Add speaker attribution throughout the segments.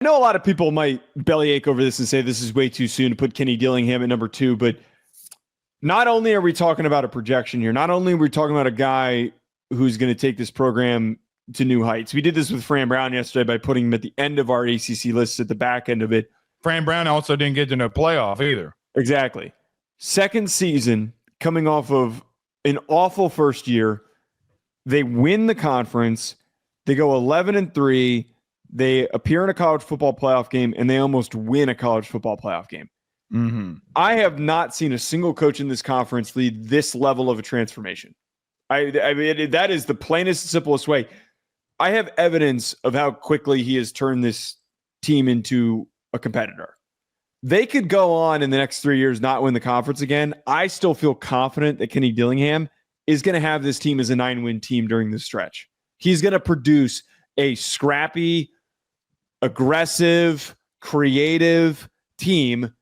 Speaker 1: I know a lot of people might bellyache over this and say this is way too soon to put Kenny Dillingham at number 2, but not only are we talking about a projection here, not only are we talking about a guy who's going to take this program to new heights. We did this with Fran Brown yesterday by putting him at the end of our ACC list at the back end of it.
Speaker 2: Fran Brown also didn't get to no playoff either.
Speaker 1: Exactly. Second season, coming off of an awful first year. They win the conference. They go 11-3. They appear in a college football playoff game, and they almost win a college football playoff game.
Speaker 2: Mm-hmm.
Speaker 1: I have not seen a single coach in this conference lead this level of a transformation. I mean, that is the plainest, simplest way. I have evidence of how quickly he has turned this team into a competitor. They could go on in the next 3 years, not win the conference again. I still feel confident that Kenny Dillingham is going to have this team as a 9-win team during this stretch. He's going to produce a scrappy, aggressive, creative team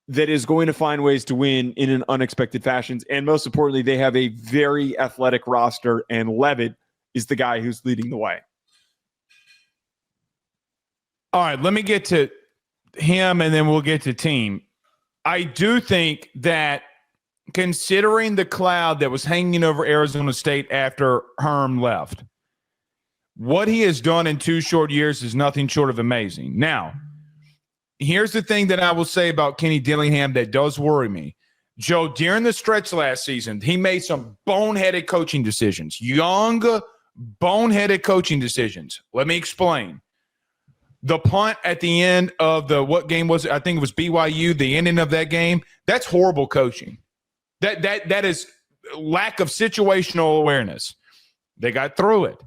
Speaker 1: that is going to find ways to win in an unexpected fashions. And most importantly, they have a very athletic roster, and Levitt is the guy who's leading the way.
Speaker 2: All right, let me get to him, and then we'll get to team. I do think that considering the cloud that was hanging over Arizona State after Herm left, what he has done in 2 short years is nothing short of amazing. Now, here's the thing that I will say about Kenny Dillingham that does worry me. Joe, during the stretch last season, he made some boneheaded coaching decisions. Young, boneheaded coaching decisions. Let me explain. The punt at the end of what game was it? I think it was BYU, the ending of that game. That's horrible coaching. That is lack of situational awareness. They got through it.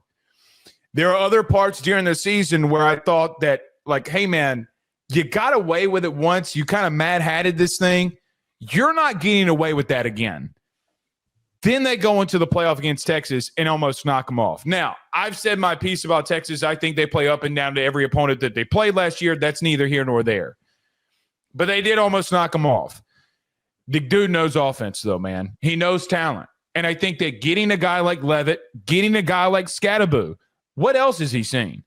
Speaker 2: There are other parts during the season where I thought that, like, hey, man, you got away with it once. You kind of mad-hatted this thing. You're not getting away with that again. Then they go into the playoff against Texas and almost knock them off. Now, I've said my piece about Texas. I think they play up and down to every opponent that they played last year. That's neither here nor there. But they did almost knock them off. The dude knows offense, though, man. He knows talent. And I think that getting a guy like Levitt, getting a guy like Scatteraboo, what else has he seen?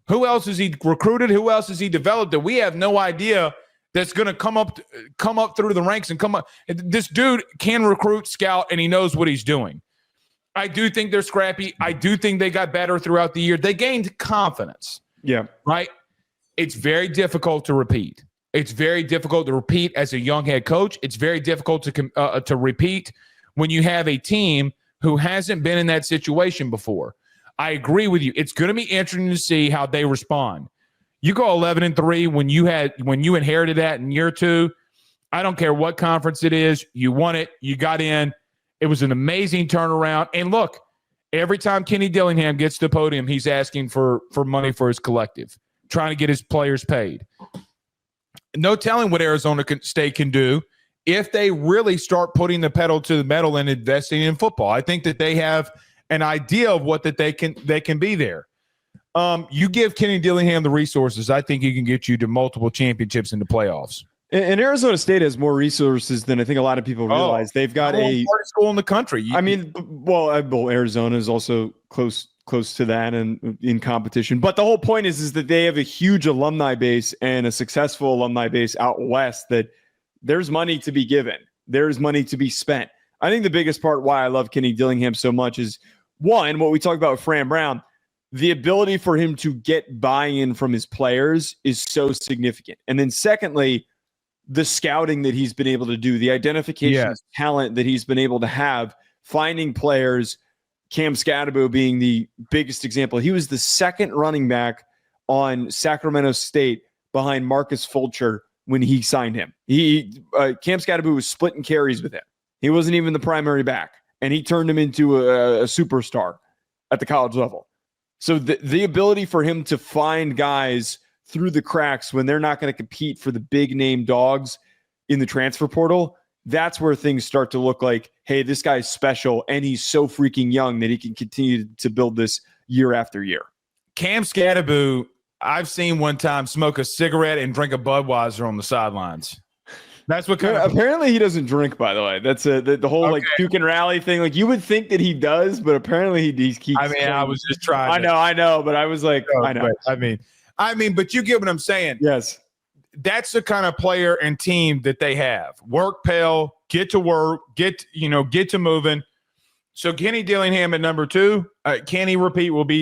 Speaker 2: Who else has he recruited? Who else has he developed that we have no idea that's going to come up through the ranks and come up? This dude can recruit, scout, and he knows what he's doing. I do think they're scrappy. I do think they got better throughout the year. They gained confidence.
Speaker 1: Yeah.
Speaker 2: Right? It's very difficult to repeat. It's very difficult to repeat as a young head coach. It's very difficult to repeat when you have a team who hasn't been in that situation before. I agree with you. It's going to be interesting to see how they respond. You go 11-3 when you inherited that in year 2. I don't care what conference it is. You won it. You got in. It was an amazing turnaround. And look, every time Kenny Dillingham gets to the podium, he's asking for money for his collective, trying to get his players paid. No telling what Arizona State can do if they really start putting the pedal to the metal and investing in football. I think that they have an idea of what that they can be there. You give Kenny Dillingham the resources, I think he can get you to multiple championships in the playoffs.
Speaker 1: And Arizona State has more resources than I think a lot of people realize. They've got a
Speaker 2: school in the country.
Speaker 1: Arizona is also close to that and in competition. But the whole point is that they have a huge alumni base and a successful alumni base out west that there's money to be given. There's money to be spent. I think the biggest part why I love Kenny Dillingham so much is, one, what we talked about with Fran Brown, the ability for him to get buy-in from his players is so significant. And then secondly, the scouting that he's been able to do, the identification of talent that he's been able to have, finding players, Cam Scatteraboo being the biggest example. He was the second running back on Sacramento State behind Marcus Fulcher when he signed him. Cam Scatteraboo was splitting carries with him. He wasn't even the primary back, and he turned him into a superstar at the college level. So the ability for him to find guys through the cracks when they're not going to compete for the big name dogs in the transfer portal, that's where things start to look like, hey, this guy's special, and he's so freaking young that he can continue to build this year after year.
Speaker 2: Cam Scatteraboo, I've seen one time smoke a cigarette and drink a Budweiser on the sidelines. That's what kind of
Speaker 1: apparently he doesn't drink, by the way. That's the whole like puke and rally thing. Like you would think that he does, but apparently he keeps.
Speaker 2: I mean, I was just trying.
Speaker 1: I know, but I was like, I know.
Speaker 2: I mean, I mean, but you get what I'm saying.
Speaker 1: Yes.
Speaker 2: That's the kind of player and team that they have. Work, Pell, get to work, get to moving. So Kenny Dillingham at number 2. Can he repeat? Will be